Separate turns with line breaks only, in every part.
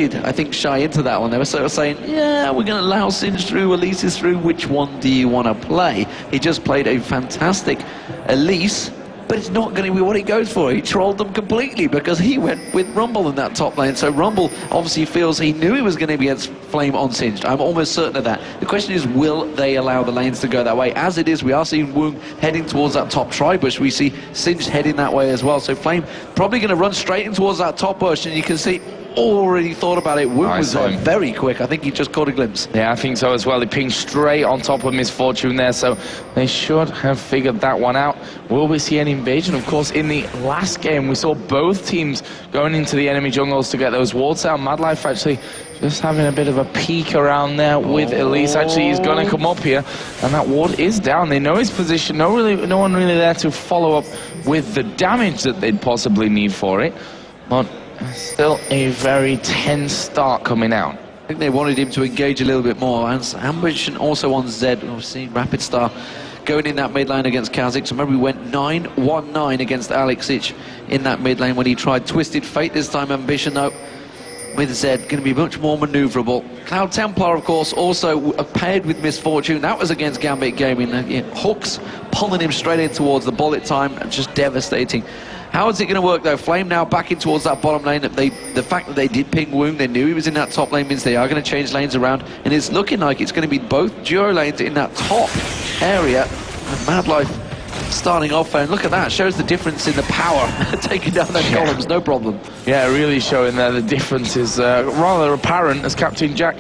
I think, shy into that one. They were sort of saying, yeah, we're going to allow Singe through, Elise is through, which one do you want to play? He just played a fantastic Elise, but it's not going to be what he goes for. He trolled them completely because he went with Rumble in that top lane. So Rumble obviously feels he knew he was going to be against Flame on Singed. I'm almost certain of that. The question is, will they allow the lanes to go that way? As it is, we are seeing Woong heading towards that top tri-bush. We see Singed heading that way as well. So Flame probably going to run straight in towards that top bush, and you can see already thought about it. Woong was very quick. I think he just caught a glimpse. Yeah, I think so as well. He pinged straight on top of Misfortune there, so they should have figured that one out. Will we see any invasion? Of course, in the last game, we saw both teams going into the enemy jungles to get those wards down. Madlife actually just having a bit of a peek around there with Elise. Actually, he's going to come up here, and that ward is down. They know his position. No one really there to follow up with the damage that they'd possibly need for it. But still a very tense start coming out. I think they wanted him to engage a little bit more. Ambition also on Zed. We've seen Rapid Star going in that mid lane against Kha'Zix. Remember, we went 9-1-9 against Alexic in that mid lane when he tried Twisted Fate. This time Ambition, though, with Zed, going to be much more maneuverable. Cloud Templar, of course, also paired with Misfortune. That was against Gambit Gaming. Hooks pulling him straight in towards the bullet time, and just devastating. How is it going to work, though? Flame now back in towards that bottom lane. The fact that they did ping Woong, they knew he was in that top lane, means they are going to change lanes around. And it's looking like it's going to be both duo lanes in that top area. And Madlife starting off, and look at that. Shows the difference in the power. Taking down those columns, no problem. Yeah, really showing there the difference is rather apparent as Captain Jack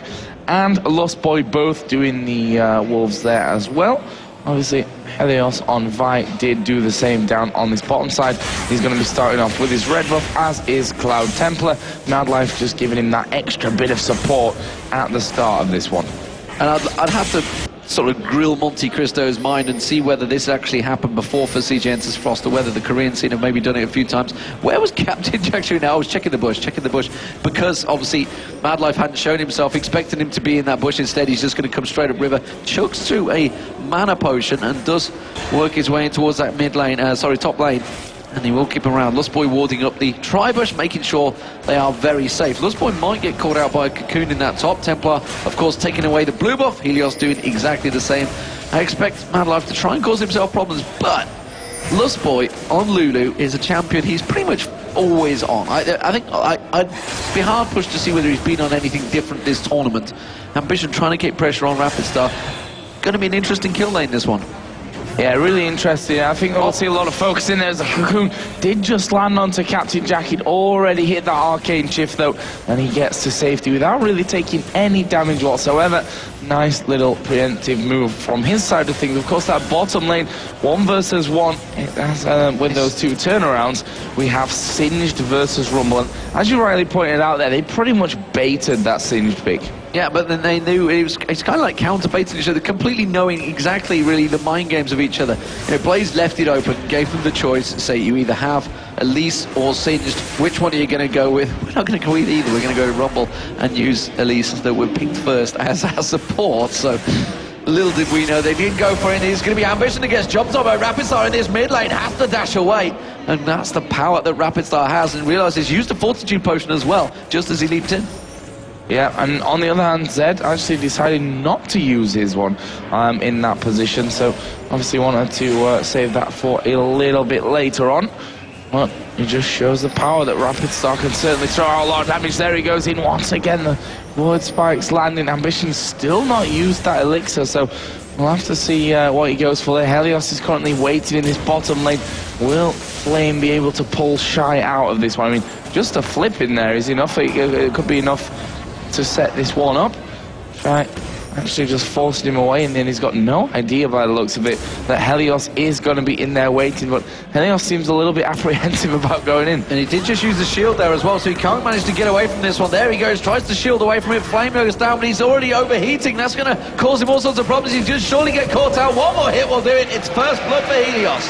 and Lost Boy both doing the Wolves there as well. Obviously, Helios on Vi did do the same down on this bottom side. He's going to be starting off with his red buff, as is Cloud Templar. Madlife just giving him that extra bit of support at the start of this one. And I'd have to sort of grill Monte Cristo's mind and see whether this actually happened before for CJ Enters Frost, or whether the Korean scene have maybe done it a few times. Where was Captain Jack now? I was checking the bush, because obviously Madlife hadn't shown himself, expecting him to be in that bush. Instead, he's just going to come straight up river, chokes through a mana potion, and does work his way in towards that mid lane, top lane. And he will keep around. Lustboy warding up the tri-bush, making sure they are very safe. Lustboy might get caught out by a cocoon in that top. Templar, of course, taking away the blue buff. Helios doing exactly the same. I expect Madlife to try and cause himself problems, but Lustboy on Lulu is a champion he's pretty much always on. I think I'd be hard pushed to see whether he's been on anything different this tournament. Ambition trying to keep pressure on Rapid Star. Going to be an interesting kill lane, this one. Yeah, really interesting. I think we'll see a lot of focus in there as the cocoon did just land onto Captain Jack. He'd already hit that arcane shift, though, and he gets to safety without really taking any damage whatsoever. Nice little preemptive move from his side of things. Of course, that bottom lane, 1 versus 1, with those two turnarounds, we have Singed versus Rumble. And as you rightly pointed out there, they pretty much baited that Singed pick. Yeah, but then they knew it's kind of like counter-baiting each other, completely knowing exactly really the mind games of each other. Blaze left it open, gave them the choice, say you either have Elise or Singed. Which one are you going to go with? We're not going to go with either. We're going to go to Rumble and use Elise, that were picked first as our support. So little did we know they didn't go for it. It's going to be Ambition that gets jumped on by Rapid Star in this mid lane, has to dash away. And that's the power that Rapid Star has, and realises he's used a Fortitude Potion as well, just as he leaped in. Yeah, and on the other hand, Zed actually decided not to use his one in that position, so obviously wanted to save that for a little bit later on. But it just shows the power that Rapid Star can certainly throw out a lot of damage. There he goes in once again. The ward spikes landing. Ambition's still not used that elixir, so we'll have to see what he goes for there. Helios is currently waiting in this bottom lane. Will Flame be able to pull Shy out of this one? I mean, just a flip in there is enough. It could be enough to set this one up. Shy actually just forced him away, and then he's got no idea by the looks of it that Helios is going to be in there waiting, but Helios seems a little bit apprehensive about going in. And he did just use the shield there as well, so he can't manage to get away from this one. There he goes, tries to shield away from it. Flame goes down, but he's already overheating. That's going to cause him all sorts of problems. He's just surely get caught out. One more hit will do it. It's first blood for Helios.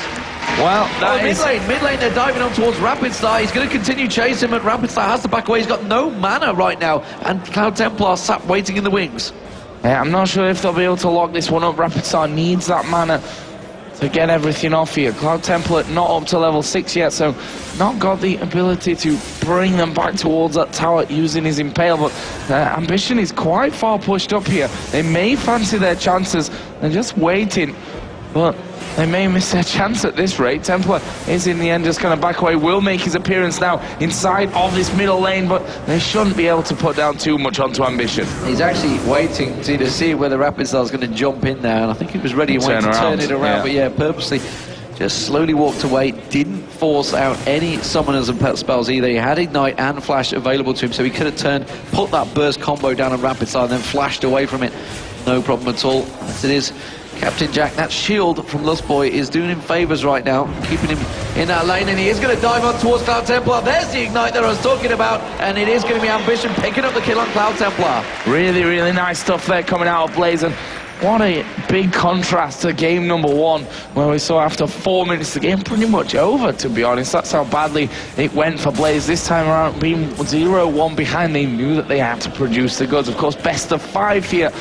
Well, mid lane, they're diving on towards Rapid Star. He's going to continue chasing him, but Rapid Star has to back away. He's got no mana right now, and Cloud Templar sat waiting in the wings. Yeah, I'm not sure if they'll be able to lock this one up. Rapid Star needs that mana
to get everything off here. Cloud Templar not up to level 6 yet, so not got the ability to bring them back towards that tower using his Impale, but Ambition is quite far pushed up here. They may fancy their chances. They're just waiting, but they may miss their chance at this rate. Templar is in the end just going to back away, will make his appearance now inside of this middle lane, but they shouldn't be able to put down too much onto Ambition.
He's actually waiting to see whether Rapid Star's going to jump in there, and I think he was ready and waiting to turn it around, but yeah, purposely just slowly walked away, didn't force out any summoners and pet spells either. He had Ignite and Flash available to him, so he could have turned, put that burst combo down on Rapid Star and then flashed away from it. No problem at all. As it is, Captain Jack, that shield from Lustboy is doing him favours right now, keeping him in that lane, and he is going to dive on towards Cloud Templar. There's the Ignite that I was talking about, and it is going to be Ambition picking up the kill on Cloud Templar.
Really, really nice stuff there coming out of Blaze, and what a big contrast to game number 1, where we saw after 4 minutes the game pretty much over, to be honest. That's how badly it went for Blaze. This time around, being 0-1 behind, they knew that they had to produce the goods. Of course, best of 5 here,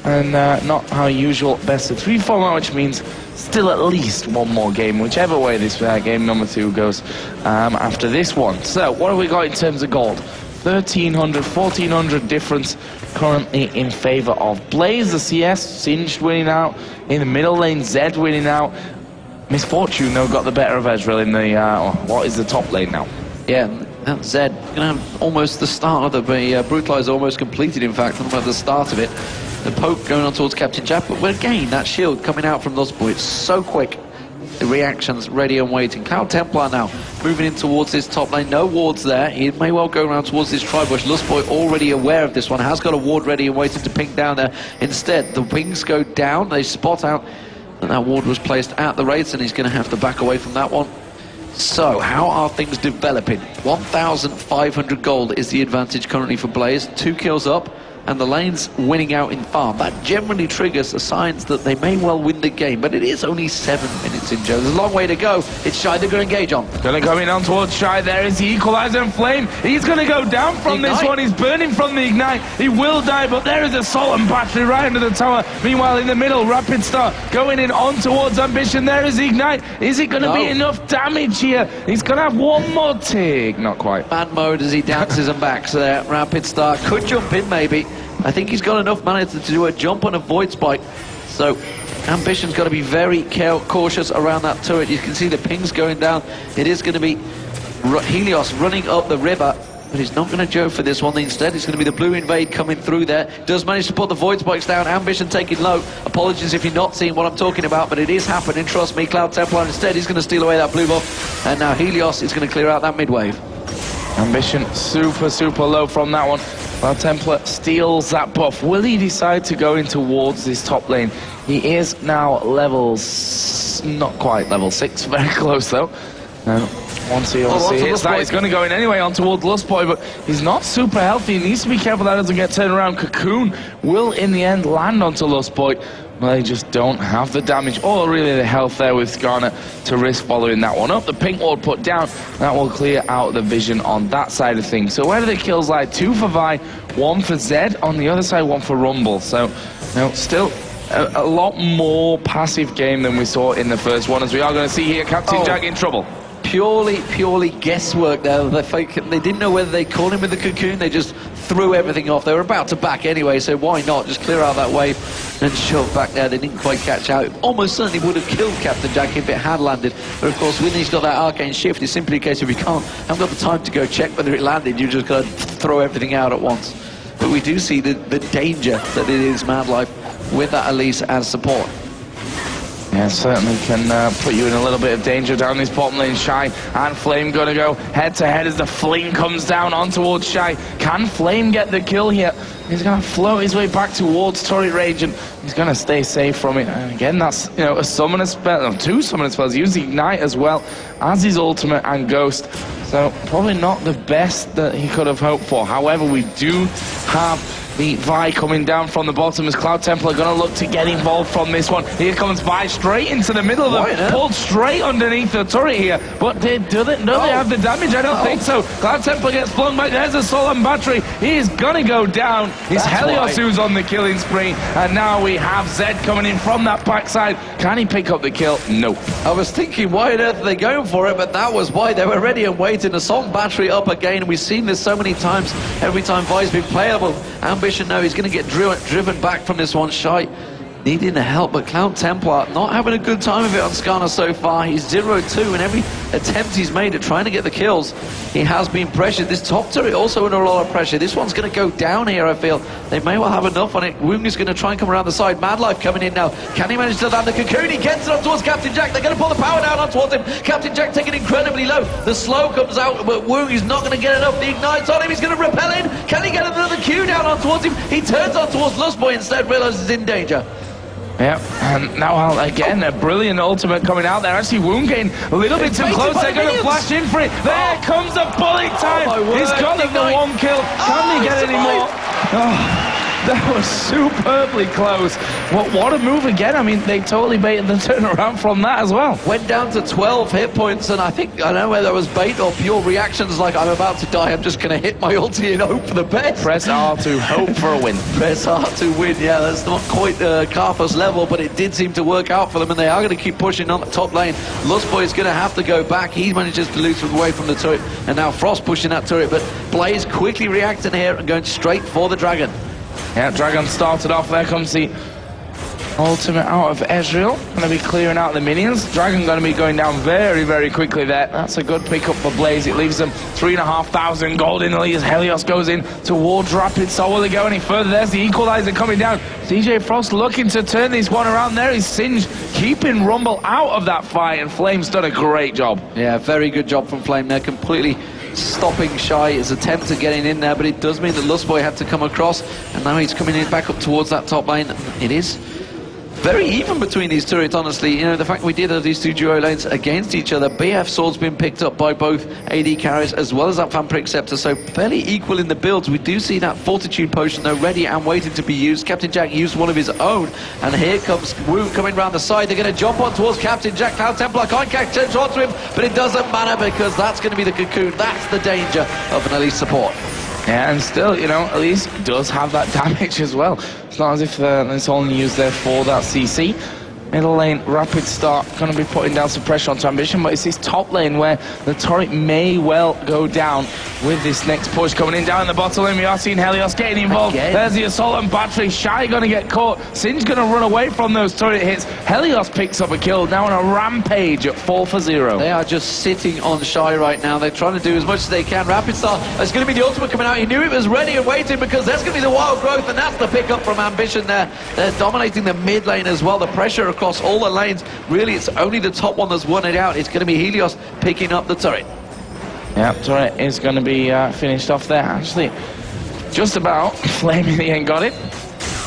and not our usual best of 3 format, which means still at least one more game, whichever way this game number 2 goes after this one. So, what have we got in terms of gold? 1,300, 1,400 difference currently in favour of Blaze. The CS, Singed winning out. In the middle lane, Zed winning out. Misfortune, though, got the better of Ezreal in the, what is the top lane now?
Yeah, that's Zed. Going to have almost the start of the Brutalize almost completed, in fact, from the start of it. The poke going on towards Captain Jack, but again, that shield coming out from Lustboy, it's so quick. The reactions ready and waiting. Cloud Templar now moving in towards this top lane. No wards there. He may well go around towards this tri-bush. Lustboy already aware of this one. Has got a ward ready and waiting to ping down there. Instead, the wings go down. They spot out that that ward was placed at the race, and he's going to have to back away from that one. So, how are things developing? 1,500 gold is the advantage currently for Blaze. 2 kills up, and the lane's winning out in farm. That generally triggers the signs that they may well win the game, but it is only 7 minutes in, Joe. There's a long way to go. It's Shy they're going to engage on.
Going to go in on towards Shy. There is the Equalizer and Flame. He's going to go down from this one. He's burning from the Ignite. He will die, but there is Assault and Battery right under the tower. Meanwhile, in the middle, Rapid Star going in on towards Ambition. There is the Ignite. Is it going to be enough damage here? He's going to have one more tick. Not quite.
Bad mode as he dances and backs there. Rapid Star could jump in, maybe. I think he's got enough mana to do a jump on a Void Spike. So Ambition's got to be very cautious around that turret. You can see the pings going down. It is going to be Helios running up the river, but he's not going to go for this one. Instead, it's going to be the blue invade coming through there. Does manage to put the Void Spikes down. Ambition taking low. Apologies if you're not seeing what I'm talking about, but it is happening. Trust me, Cloud Templar instead he's going to steal away that blue buff. And now Helios is going to clear out that mid wave.
Ambition super, super low from that one. Cloud Templar steals that buff. Will he decide to go in towards this top lane? He is now not quite level 6, very close though. Once he obviously hits that, he's going to go in anyway on towards Lustboy, but he's not super healthy. He needs to be careful that doesn't get turned around. Cocoon will in the end land onto Lustboy. Well, they just don't have the damage or really the health there with Skarner to risk following that one up. The pink ward put down, that will clear out the vision on that side of things. So where do the kills lie? 2 for Vi, 1 for Zed, on the other side 1 for Rumble. So, still a lot more passive game than we saw in the first one, as we are going to see here. Captain Jack in trouble.
Purely guesswork there. They didn't know whether they caught him with the cocoon. They just threw everything off. They were about to back anyway, so why not just clear out that wave and shove back there. They didn't quite catch out. It almost certainly would have killed Captain Jack if it had landed, but of course when he's got that arcane shift, it's simply a case of you haven't got the time to go check whether it landed. You just got to throw everything out at once. But we do see the danger that it is Mad Life with that Elise as support.
Yeah, certainly can put you in a little bit of danger down this bottom lane. Shy and Flame going to go head-to-head as the Fling comes down on towards Shy. Can Flame get the kill here? He's going to float his way back towards turret range, and he's going to stay safe from it. And again, that's a summoner spell, 2 summoner spells. Use the Ignite as well as his ultimate and Ghost. So probably not the best that he could have hoped for. However, we do have The Vi coming down from the bottom as Cloud Templar going to look to get involved from this one. Here comes Vi straight into the middle of them, pulled straight underneath the turret here. But they they have the damage? I don't think so. Cloud Templar gets flung back. There's a Solar Battery. He is going to go down. It's Helios who's on the killing spree. And now we have Zed coming in from that backside. Can he pick up the kill? Nope.
I was thinking, why on earth are they going for it? But that was why they were ready and waiting. Assault Battery up again. We've seen this so many times. Every time Vi's been playable. Ambition now, he's going to get driven back from this one. Shy needing the help, but Cloud Templar not having a good time of it on Skarner so far. He's 0-2 in every attempt he's made at trying to get the kills. He has been pressured. This top turret also under a lot of pressure. This one's going to go down here, I feel. They may well have enough on it. Woong is going to try and come around the side. Madlife coming in now. Can he manage to land the cocoon? He gets it up towards Captain Jack. They're going to pull the power down on towards him. Captain Jack taking incredibly low. The slow comes out, but Woong is not going to get enough. The ignite's on him. He's going to repel in. Can he get another Q down on towards him? He turns on towards Lustboy instead, realizes he's in danger.
Yep, and now again a brilliant ultimate coming out there. Actually, Woong getting a little bit too close. They're going to flash in for it. There comes a bullet time. He's got the one kill. Can he get any more? That was superbly close. What a move again. I mean, they totally baited the turnaround from that as well.
Went down to 12 hit points, and I don't know whether it was bait or pure reactions like I'm about to die, I'm just going to hit my ulti and hope for the best.
Press R to hope for a win.
Press R to win, yeah, that's not quite Karthus level, but it did seem to work out for them, and they are going to keep pushing on the top lane. Lustboy is going to have to go back. He manages to lose away from the turret, and now Frost pushing that turret, but Blaze quickly reacting here and going straight for the Dragon.
Yeah, Dragon started off. There comes the ultimate out of Ezreal. Going to be clearing out the minions. Dragon going to be going down very, very quickly there. That's a good pickup for Blaze. It leaves them 3,500 gold in the lead as Helios goes in towards Rapid. So will they go any further? There's the equalizer coming down. CJ Frost looking to turn this one around. There is Singe keeping Rumble out of that fight, and Flame's done a great job. Yeah, very good job from Flame there. Completely stopping Shy, his attempt at getting in there, but it does mean that Lustboy had to come across, and now he's coming in back up towards that top lane. It is very even between these turrets, honestly. You know, the fact we did have these two duo lanes against each other. BF Sword's been picked up by both AD carries as well as that Vampiric Scepter, so fairly equal in the builds. We do see that Fortitude Potion, though, ready and waiting to be used. Captain Jack used one of his own, and here comes Woong coming around the side. They're going to jump on towards Captain Jack. Cloud Templar can't catch onto him, but it doesn't matter because that's going to be the cocoon. That's the danger of an Elise support. Yeah, and still, you know, Elise does have that damage as well. It's not as if it's only used there for that CC. Middle lane, Rapid start, going to be putting down some pressure onto Ambition, but it's this top lane where the turret may well go down with this next push coming in down in the bottom lane. We are seeing Helios getting involved. Again. There's the Assault and Battery. Shy going to get caught. Singe going to run away from those turret hits. Helios picks up a kill, now on a rampage at 4 for 0.
They are just sitting on Shy right now. They're trying to do as much as they can. Rapid start, it's going to be the ultimate coming out. He knew it was ready and waiting because there's going to be the wild growth, and that's the pickup from Ambition there. They're dominating the mid lane as well. The pressure across all the lanes, really it's only the top one that's won it out. It's going to be Helios picking up the turret.
Yeah, turret is going to be finished off there. Actually, just about. Flame in the end got it.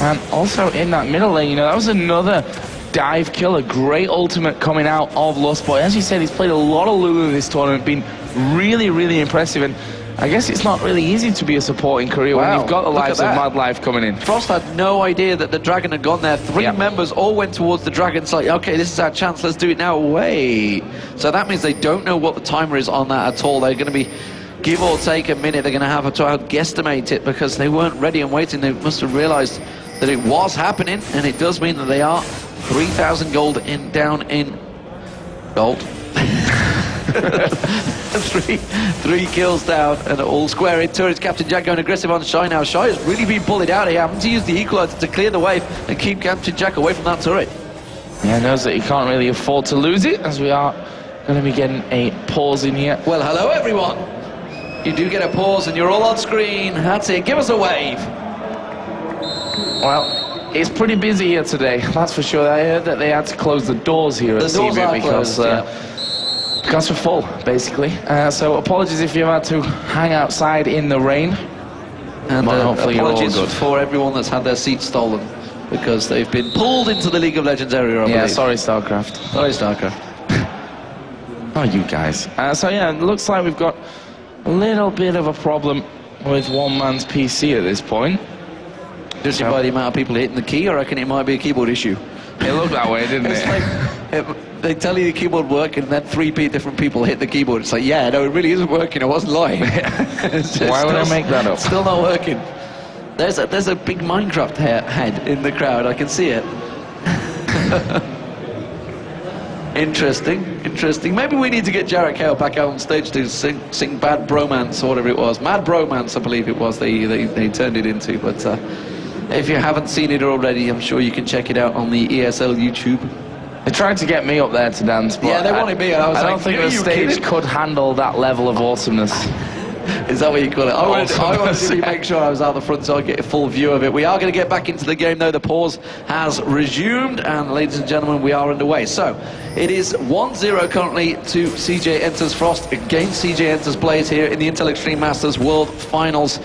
And also in that middle lane, you know, that was another dive kill, a great ultimate coming out of Lustboy. As you said, he's played a lot of Lulu this tournament, been really, really impressive, and I guess it's not really easy to be a supporting career when you've got the likes of Madlife coming in. Frost
had no idea that the Dragon had gone there. Three members all went towards the Dragon. It's like, okay, this is our chance, let's do it now. Wait. So that means they don't know what the timer is on that at all. They're going to be, give or take a minute, they're going to have to try to guesstimate it because they weren't ready and waiting. They must have realized that it was happening, and it does mean that they are 3,000 gold down in gold. three kills down and all square in turrets. Captain Jack going aggressive on Shy now. Shy has really been bullied out here, having to use the equalizer to clear the wave and keep Captain Jack away from that turret.
Yeah, knows that he can't really afford to lose it, as we are going to be getting a pause in here.
Well, hello everyone. You do get a pause and you're all on screen. That's it, give us a wave.
Well, it's pretty busy here today, that's for sure. I heard that they had to close the doors here at CJB because we're full, basically. So apologies if you had to hang outside in the rain.
And hopefully apologies for everyone that's had their seats stolen because they've been pulled into the League of Legends area, I believe.
Sorry, StarCraft.
Sorry, StarCraft.
Oh, you guys. So yeah, it looks like we've got a little bit of a problem with one man's PC at this point.
Judging by the amount of people hitting the key, I reckon it might be a keyboard issue.
It looked that way, didn't
It's
it?
like, they tell you the keyboard working, and then 3 different people hit the keyboard. It's like, yeah, no, it really isn't working. I wasn't lying.
Why would I make that up?
Still not working. There's a big Minecraft head in the crowd. I can see it. Interesting. Maybe we need to get Jarrett Kale back out on stage to sing Bad Bromance or whatever it was. Mad Bromance, I believe it was. They turned it into. But if you haven't seen it already, I'm sure you can check it out on the ESL YouTube.
They tried to get me up there to dance, but
yeah, they wanted me. I
don't think the stage could handle that level of awesomeness.
Is that what you call it? I wanted to make sure I was out the front so I get a full view of it. We are going to get back into the game though. The pause has resumed, and ladies and gentlemen, we are underway. So it is 1-0 currently to CJ Enters Frost against CJ Enters Blaze here in the Intel Extreme Masters World Finals.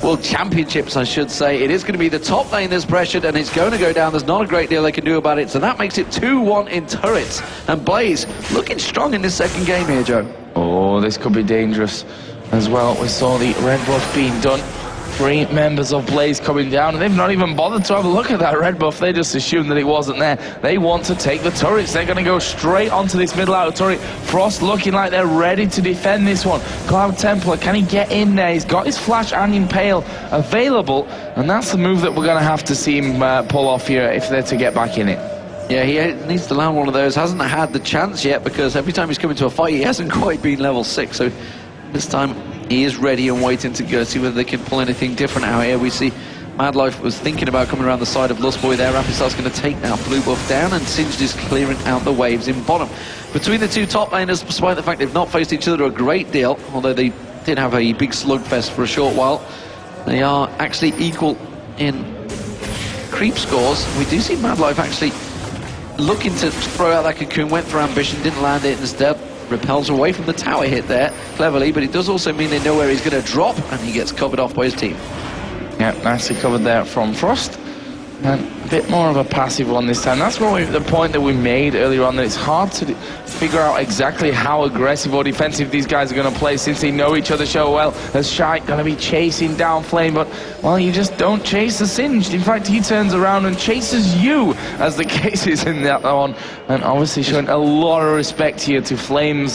World Championships, I should say. It is going to be the top lane that's pressured, and it's going to go down. There's not a great deal they can do about it, so that makes it 2-1 in turrets. And Blaze looking strong in this second game here, Joe.
Oh, this could be dangerous as well. We saw the red buff being done. 3 members of Blaze coming down, and they've not even bothered to have a look at that red buff. They just assumed that it wasn't there. They want to take the turrets. They're going to go straight onto this middle outer turret. Frost looking like they're ready to defend this one. Cloud Templar, can he get in there? He's got his Flash and Impale available, and that's the move that we're going to have to see him pull off here if they're to get back in it.
Yeah, he needs to land one of those. Hasn't had the chance yet, because every time he's come into a fight, he hasn't quite been level 6. So this time he is ready and waiting to go, see whether they can pull anything different out here. We see Madlife was thinking about coming around the side of Lustboy there. Rapistar's going to take that blue buff down, and Singed is clearing out the waves in bottom. Between the two top laners, despite the fact they've not faced each other a great deal, although they did have a big slugfest for a short while, they are actually equal in creep scores. We do see Madlife actually looking to throw out that cocoon, went for Ambition, didn't land it, instead repels away from the tower hit there cleverly, but it does also mean they know where he's going to drop, and he gets covered off by his team.
Yeah, nicely covered there from Frost. And a bit more of a passive one this time. That's what the point that we made earlier on, that it's hard to figure out exactly how aggressive or defensive these guys are going to play, since they know each other so well. As Shy going to be chasing down Flame, but, well, you just don't chase the Singed. In fact, he turns around and chases you, as the case is in that one. And obviously showing a lot of respect here to Flame's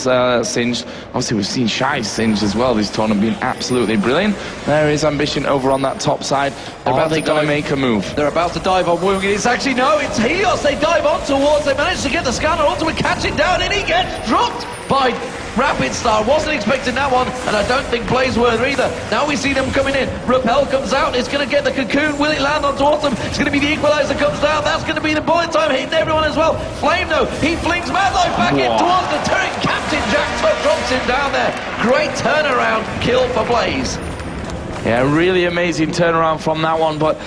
Singed. Obviously, we've seen Shy's Singed as well this tournament, being absolutely brilliant. There is Ambition over on that top side. Are they going to make a move?
They're about to dive on Woong, and it's actually, no, it's Helios. They dive on towards, they manage to get the scanner onto it, catch it down, and he gets dropped by Rapidstar. Wasn't expecting that one, and I don't think Blaze were either. Now we see them coming in. Repel comes out, it's going to get the cocoon. Will it land on towards them? It's going to be the equalizer comes down. That's going to be the bullet time, hitting everyone as well. Flame, though, he flings Madlife back in towards the turret. Captain Jack Tuck drops him down there. Great turnaround kill for Blaze.
Yeah, really amazing turnaround from that one, but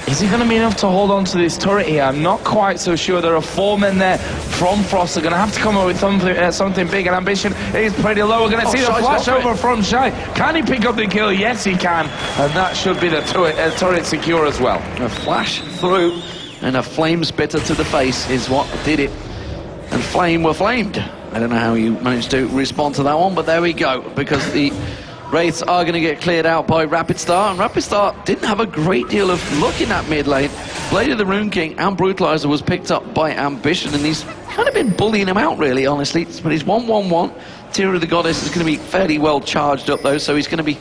is he going to be enough to hold on to this turret here? I'm not quite so sure. There are 4 men there from Frost. They're going to have to come up with something big, and Ambition is pretty low. We're going to see the flash over from Shy. Can he pick up the kill? Yes, he can, and that should be the turret secure as well.
A flash through and a flame spitter to the face is what did it, and Flame were flamed. I don't know how you managed to respond to that one, but there we go, because the Wraiths are going to get cleared out by Rapidstar, and Rapidstar didn't have a great deal of luck in that mid lane. Blade of the Rune King and Brutalizer was picked up by Ambition, and he's kind of been bullying him out, really, honestly. But he's 1-1-1. Tear of the Goddess is going to be fairly well charged up, though, so he's going to be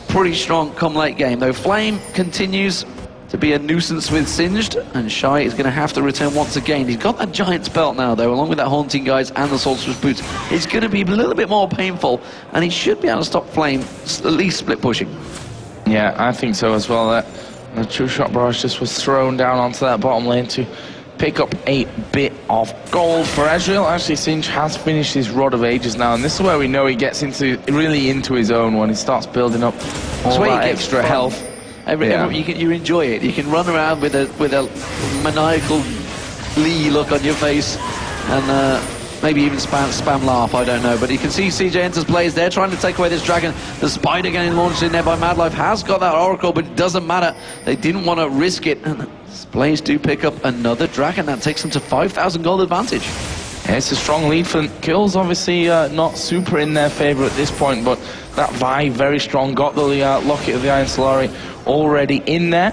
pretty strong come late game, though. Flame continues to be a nuisance with Singed, and Shy is going to have to return once again. He's got that Giant's Belt now, though, along with that Haunting Guys and the Sorcerer's Boots. It's going to be a little bit more painful, and he should be able to stop Flame, at least split pushing.
Yeah, I think so as well. The True Shot Barrage just was thrown down onto that bottom lane to pick up a bit of gold for Ezreal. Actually, Singed has finished his Rod of Ages now, and this is where we know he gets really into his own, when he starts building up all that extra health.
You enjoy it. You can run around with a maniacal glee look on your face, and maybe even spam laugh, I don't know. But you can see CJ Enters Blaze there, trying to take away this dragon. The Spider getting launched in there by Madlife. Has got that Oracle, but it doesn't matter. They didn't want to risk it, and Blaze do pick up another dragon. That takes them to 5,000 gold advantage.
Yeah, it's a strong lead for them. Kills obviously not super in their favour at this point, but that Vi very strong. Got the Locket of the Iron Solari already in there.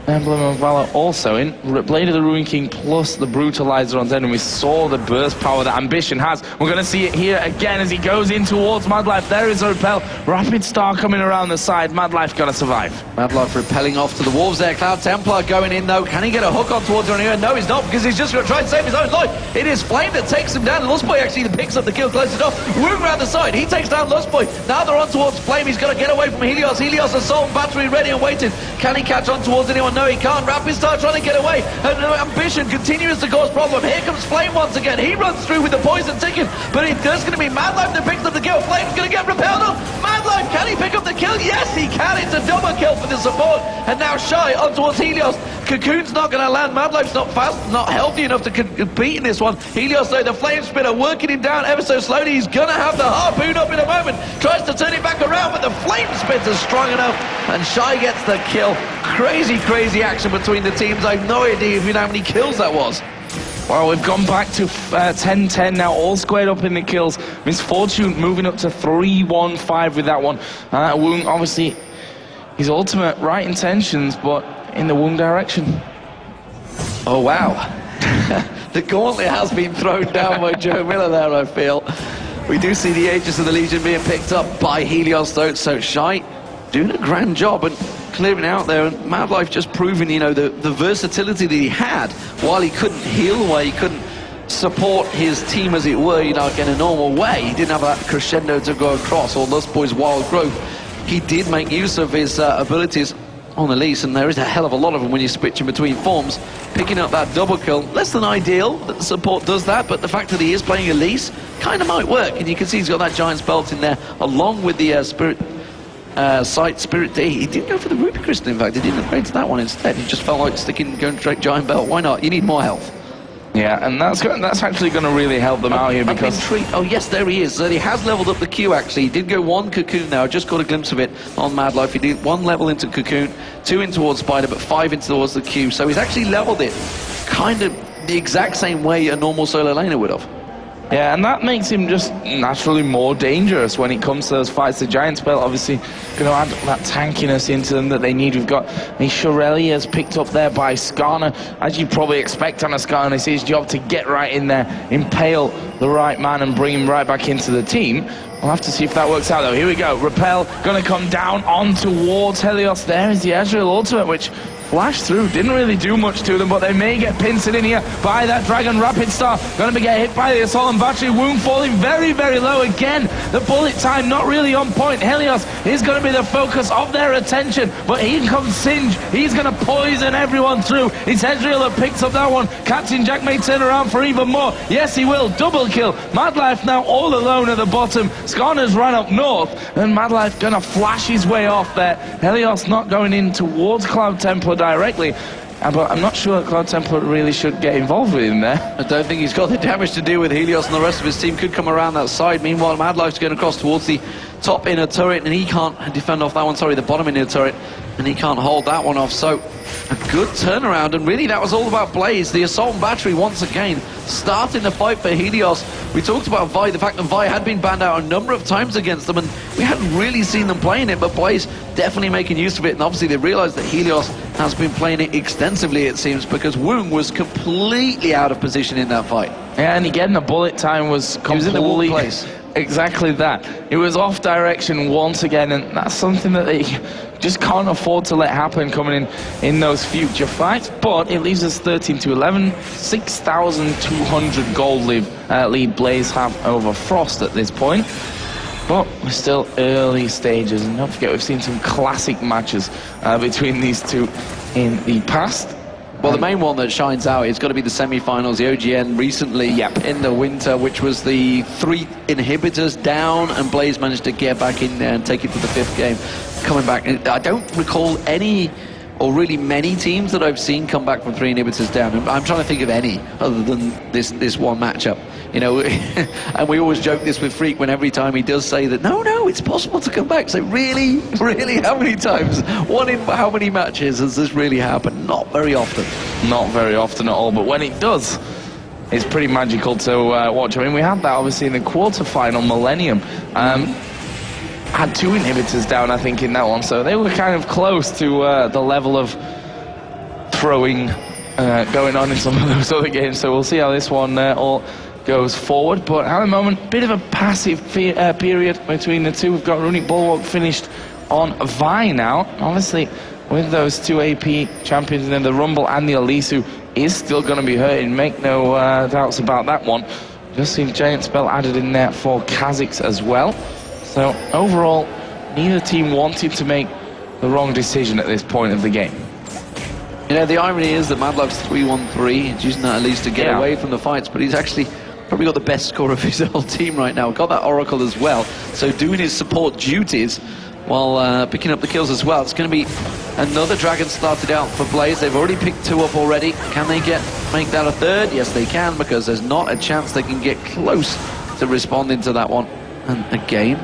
Emblem of Valor also in. Blade of the Ruin King plus the Brutalizer on dead, and we saw the burst power that Ambition has. We're going to see it here again as he goes in towards Madlife. There is a repel. Rapid Star coming around the side. Madlife going to survive.
Madlife repelling off to the wolves there. Cloud Templar going in though. Can he get a hook on towards Rhaenyra? No, he's not, because he's just going to try and save his own life. It is Flame that takes him down. Lustboy actually picks up the kill, closes it off. Woong round the side. He takes down Lustboy. Now they're on towards Flame. He's going to get away from Helios. Helios assault battery ready and waiting. Can he catch on towards anyone? No, he can't. Rapid Star trying to get away, and Ambition continues to cause problem. Here comes Flame once again. He runs through with the poison ticking, but there's going to be Madlife that picks up the kill. Flame's going to get repelled on. Madlife, can he pick up the kill? Yes, he can. It's a double kill for the support, and now Shy on towards Helios. Cocoon's not going to land. Madlife's not fast, not healthy enough to compete in this one. Helios, though, the Flame Spitter working him down ever so slowly. He's going to have the harpoon up in a moment. Tries to turn it back around, but the Flame Spitter's strong enough, and Shy gets the kill. Crazy, crazy action between the teams. I have no idea if you know how many kills that was.
Well, we've gone back to 10-10 now, all squared up in the kills. Misfortune moving up to 3-1-5 with that one. Woong, obviously, his ultimate right intentions, but in the Woong direction.
Oh, wow. The gauntlet has been thrown down by Joe Miller there, I feel. We do see the Aegis of the Legion being picked up by Helios, though, so Shy doing a grand job and clearing out there, and Madlife just proving, you know, the versatility that he had while he couldn't heal, while he couldn't support his team, as it were, you know, in a normal way. He didn't have that crescendo to go across, or Lustboy's wild growth. He did make use of his abilities on Elise, and there is a hell of a lot of them when you're switching between forms. Picking up that double kill, less than ideal that the support does that, but the fact that he is playing Elise kind of might work, and you can see he's got that Giant's Belt in there, along with the Spirit Sight Spirit Day. He didn't go for the Ruby Crystal, in fact. He didn't upgrade to that one instead. He just felt like going straight Giant Belt. Why not? You need more health.
Yeah, and that's actually going to really help them out here, because...
Oh, yes, there he is. So he has leveled up the Q, actually. He did go one Cocoon now. I just got a glimpse of it on Madlife. He did one level into Cocoon, 2 in towards Spider, but 5 in towards the Q. So he's actually leveled it kind of the exact same way a normal solo laner would have.
Yeah, and that makes him just naturally more dangerous when it comes to those fights. The Giant Spell obviously going to add that tankiness into them that they need. We've got a Shirelia's picked up there by Skarner. As you probably expect on a Skarner, it's his job to get right in there, impale the right man and bring him right back into the team. We'll have to see if that works out, though. Here we go. Repel going to come down on towards Helios. There is the Ezreal ultimate, which flashed through. Didn't really do much to them, but they may get pincered in here by that Dragon Rapid Star. Going to get hit by the Assault and Battery. Woong falling very, very low again. The bullet time not really on point. Helios is going to be the focus of their attention, but here comes Singe. He's going to poison everyone through. It's Ezreal that picks up that one. Captain Jack may turn around for even more. Yes, he will. Double kill. Madlife now all alone at the bottom. Skarner's run up north, and Madlife going to flash his way off there. Helios not going in towards Cloud Templar directly, but I'm not sure that Cloud Templar really should get involved with him there.
I don't think he's got the damage to deal with. Helios and the rest of his team could come around that side. Meanwhile, Madlife's going across towards the top inner turret, and he can't defend off that one. Sorry, the bottom inner turret, and he can't hold that one off. So a good turnaround, and really that was all about Blaze. The Assault and Battery once again starting the fight for Helios. We talked about Vi, the fact that Vi had been banned out a number of times against them, and we hadn't really seen them playing it, but Blaze definitely making use of it, and obviously they realized that Helios has been playing it extensively, it seems, because Woong was completely out of position in that fight.
Yeah, and again, the bullet time was completely...
He was in the wrong place.
Exactly that. It was off direction once again, and that's something that they just can't afford to let happen coming in those future fights. But it leaves us 13-11, 6,200 gold lead Blaze have over Frost at this point. But we're still early stages, and don't forget we've seen some classic matches between these two in the past.
Well, the main one that shines out is got to be the semi-finals, the OGN recently in the winter, which was the 3 inhibitors down, and Blaze managed to get back in there and take it to the 5th game. Coming back, I don't recall any, or really many teams that I've seen come back from 3 inhibitors down. I'm trying to think of any other than this one matchup. You know, and we always joke this with Freak when every time he does say that, no, it's possible to come back. So really, how many times? One in how many matches has this really happened? Not very often.
Not very often at all, but when it does, it's pretty magical to watch. I mean, we had that obviously in the quarterfinal. Millennium had 2 inhibitors down, I think, in that one, so they were kind of close to the level of throwing going on in some of those other games, so we'll see how this one all goes forward. But at the moment, bit of a passive period between the two. We've got Runic Bulwark finished on Vi now. Obviously, with those two AP champions and then the Rumble and the Elise, who is still going to be hurting, make no doubts about that one. Just seen Giant Spell added in there for Kha'Zix as well. So overall, neither team wanted to make the wrong decision at this point of the game.
You know, the irony is that Madlock's 3-1-3. He's using that at least to get away from the fights, but he's actually probably got the best score of his whole team right now. Got that Oracle as well, so doing his support duties while picking up the kills as well. It's going to be another Dragon started out for Blaze. They've already picked 2 up already. Can they make that a third? Yes, they can, because there's not a chance they can get close to responding to that one. And again,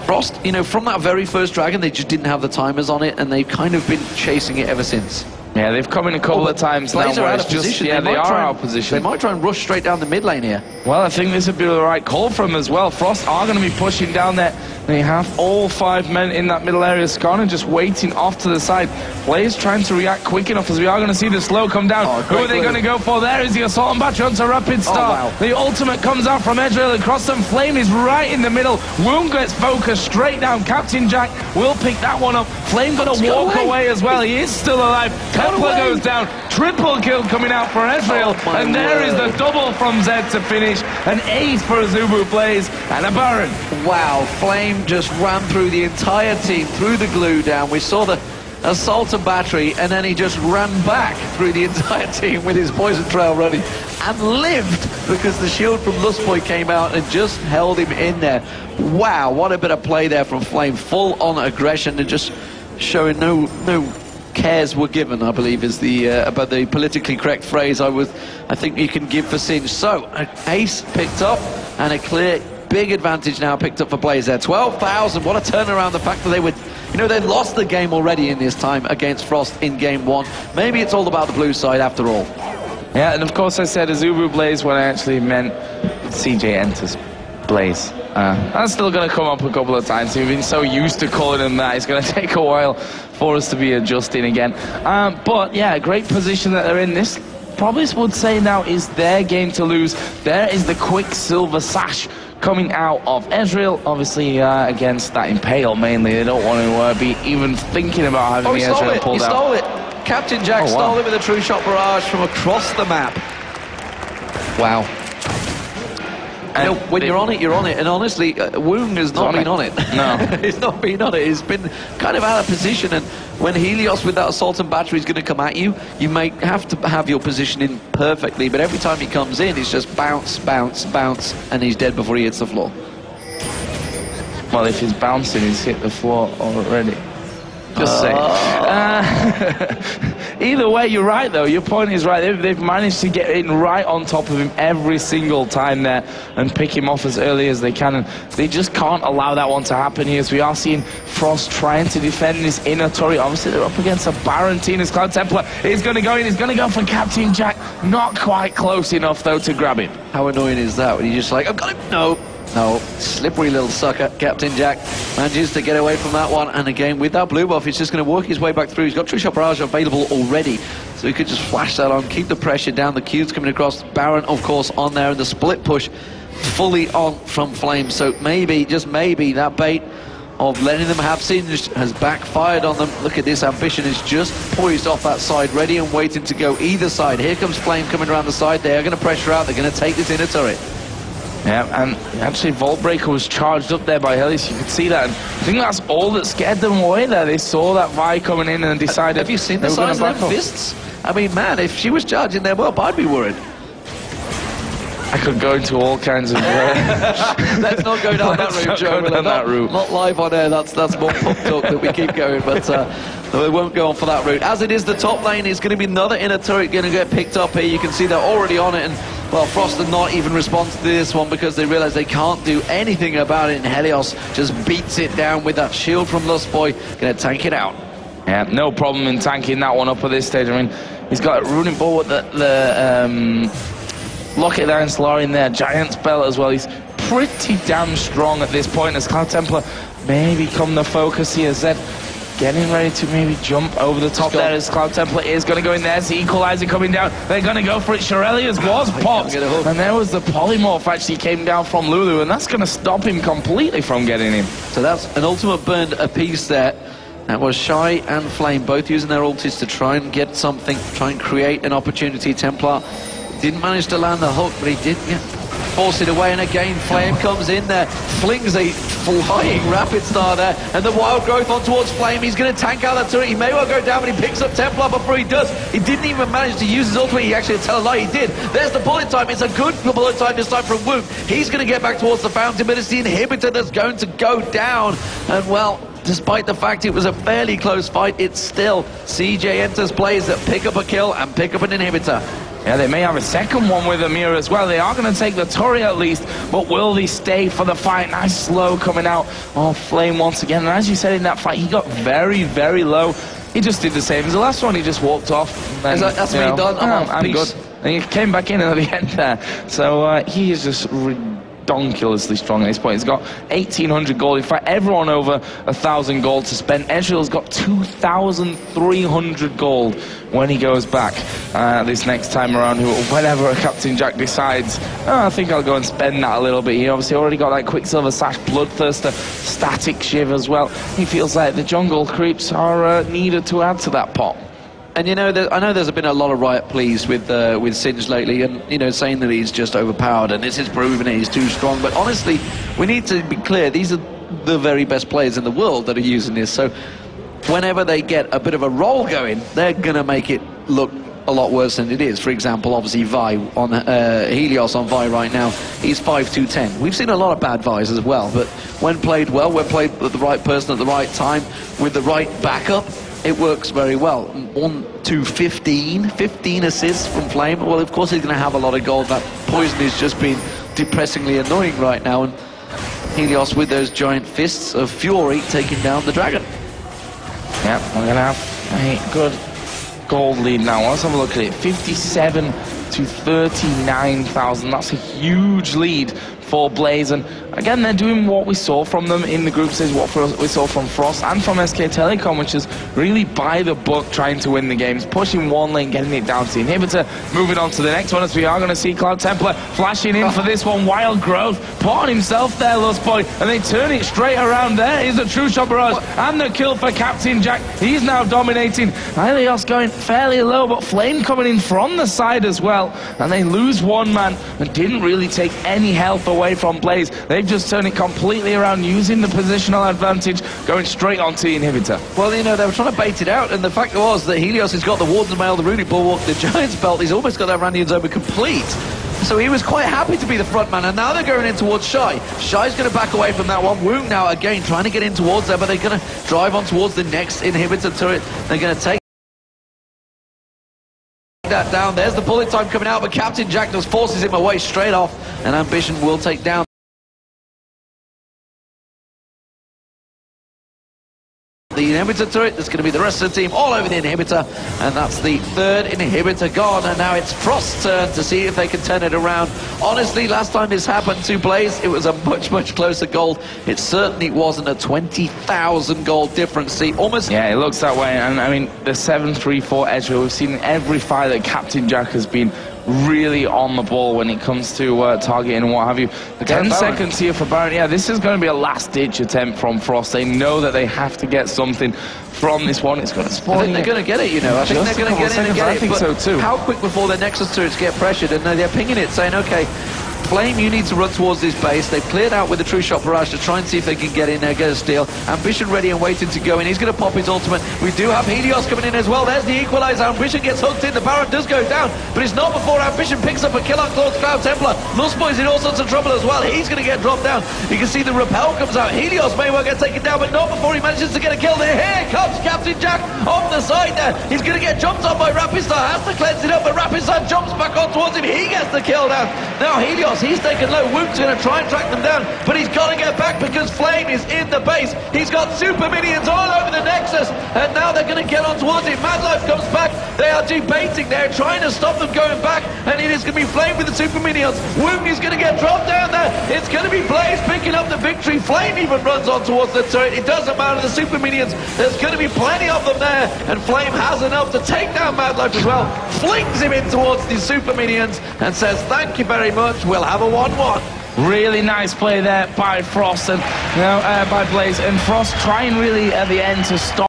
Frost, you know, from that very first Dragon, they just didn't have the timers on it, and they've kind of been chasing it ever since.
Yeah, they've come in a couple of times now where it's just, yeah, they are out of position.
They might try and rush straight down the mid lane here.
Well, I think this would be the right call from them as well. Frost are going to be pushing down there. They have all 5 men in that middle area. Skarner just waiting off to the side. Blaze trying to react quick enough, as we are going to see the slow come down. Who are they going to go for? There is the Assault and Battery onto Rapid Start. The ultimate comes out from Ezreal across them. Flame is right in the middle. Wound gets focused straight down. Captain Jack will pick that one up. Flame going to walk away as well. He is still alive. Templar goes down. Triple kill coming out for Ezreal. And there is the double from Zed to finish. An ace for Azubu Blaze and a Baron.
Wow, Flame just ran through the entire team, through the glue down. We saw the Assault and Battery, and then he just ran back through the entire team with his Poison Trail running, and lived because the shield from Lustboy came out and just held him in there. Wow, what a bit of play there from Flame. Full on aggression and just showing no cares were given, I believe is the about the politically correct phrase I think you can give for Singe. So an ace picked up and a clear big advantage now picked up for Blaze there. 12,000, what a turnaround. The fact that they would, you know, they lost the game already in this time against Frost in game 1. Maybe it's all about the blue side after all.
Yeah, and of course I said Azubu Blaze when I actually meant CJ enters Blaze. That's still going to come up a couple of times. We've been so used to calling him that. It's going to take a while for us to be adjusting again. But yeah, great position that they're in. This probably would say now is their game to lose. There is the Quicksilver Sash coming out of Ezreal, obviously against that Impale mainly. They don't want to be even thinking about having the Ezreal pulled out.
He stole it. Captain Jack stole it with a True Shot Barrage from across the map. Wow. You know, when you're on it, you're on it. And honestly, Woong has not been on it.
No.
He's not been on it. He's been kind of out of position. And when Helios with that Assault and Battery is going to come at you, you may have to have your position in perfectly. But every time he comes in, it's just bounce, bounce, bounce. And he's dead before he hits the floor.
Well, if he's bouncing, he's hit the floor already. Just saying. Either way, you're right, though. Your point is right. They've managed to get in right on top of him every single time there and pick him off as early as they can. And they just can't allow that one to happen here. So we are seeing Frost trying to defend this inner turret. Obviously, they're up against a Baron team. As Cloud Templar is going to go in. He's going to go for Captain Jack. Not quite close enough, though, to grab him.
How annoying is that when you're just like, I've got him? No. No, slippery little sucker. Captain Jack manages to get away from that one, and again with that blue buff he's just going to work his way back through. He's got True Shot Barrage available already, so he could just flash that on, keep the pressure down. The Q's coming across, Baron of course on there, and the split push fully on from Flame. So maybe, just maybe, that bait of letting them have Singed has backfired on them. Look at this, Ambition is just poised off that side, ready and waiting to go either side. Here comes Flame coming around the side. They are going to pressure out, they're going to take this inner turret.
Yeah, and actually Vault Breaker was charged up there by Helios. You could see that, and I think that's all that scared them away there. They saw that Vi coming in and decided.
Have you seen the size of them fists? I mean, man, if she was charging them up, I'd be worried.
I could go into all kinds of...
Let's not go down that route, Joe. Not live on air, that's more pub talk that we keep going, but we won't go on for that route. As it is, the top lane is going to be another inner turret going to get picked up here. You can see they're already on it, and, well, Frost did not even respond to this one because they realise they can't do anything about it, and Helios just beats it down with that shield from Lustboy, going to tank it out.
Yeah, no problem in tanking that one up at this stage. I mean, he's got Runic Bulwark, the Locket there and Solari in there, Giant Spell as well. He's pretty damn strong at this point as Cloud Templar may become the focus here. Zed getting ready to maybe jump over the top there as Cloud Templar is going to go in there. It's the Equalizer coming down. They're going to go for it. Shirelius was popped. And there was the Polymorph actually came down from Lulu, and that's going to stop him completely from getting him.
So that's an ultimate burn apiece there. That was Shy and Flame both using their ultis to try and get something, try and create an opportunity. Templar didn't manage to land the hook, but he did force it away, and again Flame comes in there, flings a flying rapid star there, and the Wild Growth on towards Flame. He's going to tank out that turret. He may well go down, but he picks up Templar before he does. He didn't even manage to use his ultimate. He actually, tell a lie, he did. There's the bullet time. It's a good bullet time this time from Wook. He's going to get back towards the fountain, but it's the inhibitor that's going to go down. And well, despite the fact it was a fairly close fight, it's still CJ enters plays that pick up a kill and pick up an inhibitor.
Yeah, they may have a second one with Amir as well. They are going to take the turret at least, but will they stay for the fight? Nice slow coming out of Flame once again. And as you said in that fight, he got very, very low. He just did the same as the last one. He just walked off. And then,
that's what he done.
I'm good. And he came back in at the end there. So he is just ridiculously strong at this point. He's got 1,800 gold. In fact, everyone over 1,000 gold to spend. Ezreal's got 2,300 gold when he goes back this next time around, whenever Captain Jack decides, I think I'll go and spend that a little bit. He obviously already got that Quicksilver Sash, Bloodthirster, Static Shiv as well. He feels like the jungle creeps are needed to add to that pot.
And you know, I know there's been a lot of riot pleas with Singe lately, and you know, saying that he's just overpowered and this is proving it, he's too strong. But honestly, we need to be clear, these are the very best players in the world that are using this. So whenever they get a bit of a roll going, they're gonna make it look a lot worse than it is. For example, obviously Vi on Helios on Vi right now, he's 5-2-10. We've seen a lot of bad Vi's as well, but when played well, when played with the right person at the right time, with the right backup, it works very well. 1-15 assists from Flame. Well, of course he's going to have a lot of gold. That poison is just been depressingly annoying right now, and Helios with those giant fists of fury taking down the dragon.
Yeah, we're going to have a good gold lead now. Let's have a look at it. 57 to 39,000. That's a huge lead for Blaze, and again, they're doing what we saw from them in the group stage, what we saw from Frost and from SK Telecom, which is really by the book, trying to win the games, pushing one lane, getting it down to the inhibitor, moving on to the next one, as we are going to see Cloud Templar flashing in for this one. Wild Growth, put on himself there, Lustboy, and they turn it straight around. There is a true shot barrage, and the kill for Captain Jack. He's now dominating. Helios going fairly low, but Flame coming in from the side as well, and they lose one man and didn't really take any health away from Blaze. They've just turned it completely around, using the positional advantage, going straight onto the inhibitor.
Well, you know, they were trying to bait it out, and the fact was that Helios has got the Warden's Mail, the Runic Bulwark, the Giant's Belt. He's almost got that Randian Zoma complete. So he was quite happy to be the front man, and now they're going in towards Shy. Shy's going to back away from that one. Woong now again trying to get in towards there, but they're going to drive on towards the next inhibitor turret. They're going to take that down. There's the bullet time coming out, but Captain Jack just forces him away straight off, and Ambition will take down the inhibitor turret. There's going to be the rest of the team all over the inhibitor, and that's the third inhibitor gone, and now it's Frost's turn to see if they can turn it around. Honestly, last time this happened to Blaze, it was a much closer gold. It certainly wasn't a 20,000 gold difference. See, almost...
Yeah, it looks that way, and I mean, the 7-3-4 Ezreal, we've seen in every fight that Captain Jack has been really on the ball when it comes to targeting and what have you. The 10 seconds here for Baron. Yeah, this is going to be a last-ditch attempt from Frost. They know that they have to get something from this one. It's going to spawn.
I think they're going to get it, you know. I think they're going to get it and get it.
I think so too.
How quick before their Nexus turrets get pressured, and they're pinging it, saying, okay, Flame, you need to run towards this base. They've cleared out with the True Shot Barrage to try and see if they can get in there, get a steal. Ambition ready and waiting to go in. He's going to pop his ultimate. We do have Helios coming in as well. There's the equalizer. Ambition gets hooked in. The Baron does go down, but it's not before Ambition picks up a kill on Cloud Templar. Lustboy's in all sorts of trouble as well. He's going to get dropped down. You can see the rappel comes out. Helios may well get taken down, but not before he manages to get a kill there. Here comes Captain Jack off the side there. He's going to get jumped on by Rapistar. Has to cleanse it up, but Rapistar jumps back on towards him. He gets the kill down. Now Helios He's taken low. Woot's going to try and track them down, but he's got to get back because Flame is in the base. He's got super minions all over the Nexus, and now they're going to get on towards it. Madlife comes back. They are debating. They're trying to stop them going back, and it is going to be Flame with the super minions. Woot is going to get dropped down there. It's going to be Blaze picking up the victory. Flame even runs on towards the turret. It doesn't matter, the super minions. There's going to be plenty of them there, and Flame has enough to take down Madlife as well. Flings him in towards the super minions and says, thank you very much, we'll have a 1-1.
Really nice play there by Frost and by Blaze, and Frost trying really at the end to stop